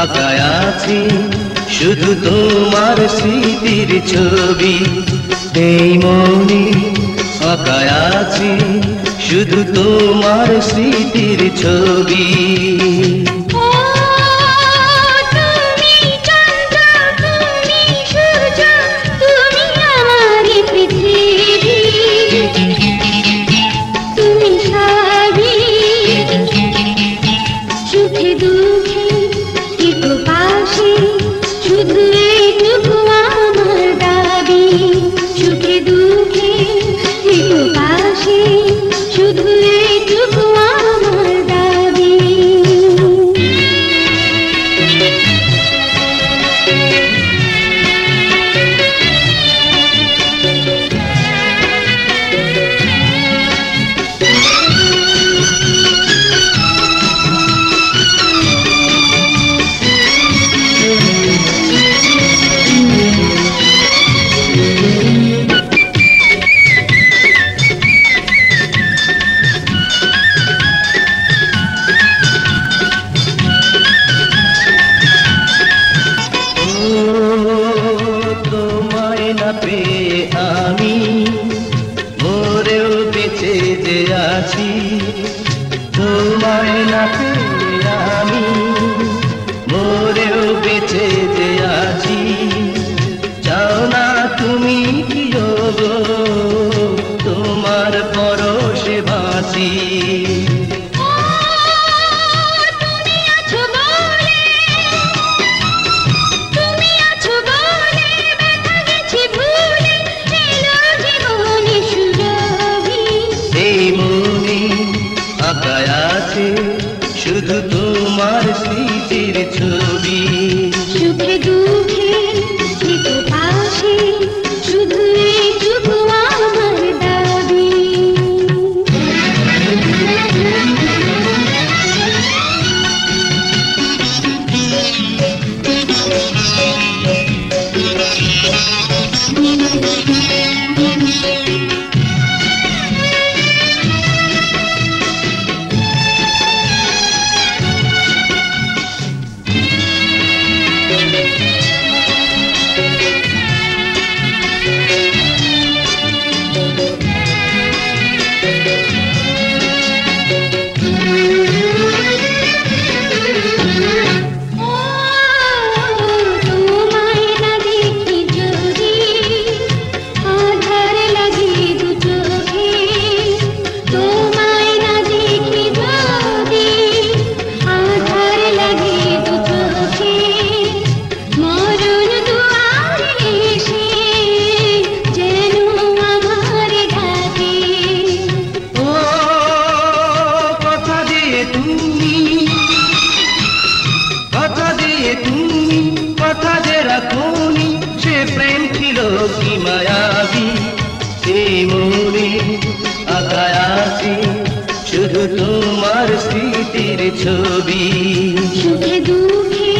আঁকায় আছে শুধু তোমার স্মৃতির ছবি। এই মনে আঁকায় আছে শুধু তোমার স্মৃতির ছবি। আমি মরেও বেঁচে যে আছি, তোমায় না পেয়ে আমি মরেও বেঁচে যে আছি। চাও না তুমি কি গো তোমার পরশে বাঁচি। আঁকায় আছে শুধু তোমার স্মৃতির ছবি। সুখে দুঃখে ঠিক পাশে শুধু এইটুকু আমার দাবি। কথা যে রাখুনি সে প্রেম ছিল কি মায়াবী। এই মনে আঁকায় আছে শুধু তোমার স্মৃতির ছবি। সুখে দুঃখে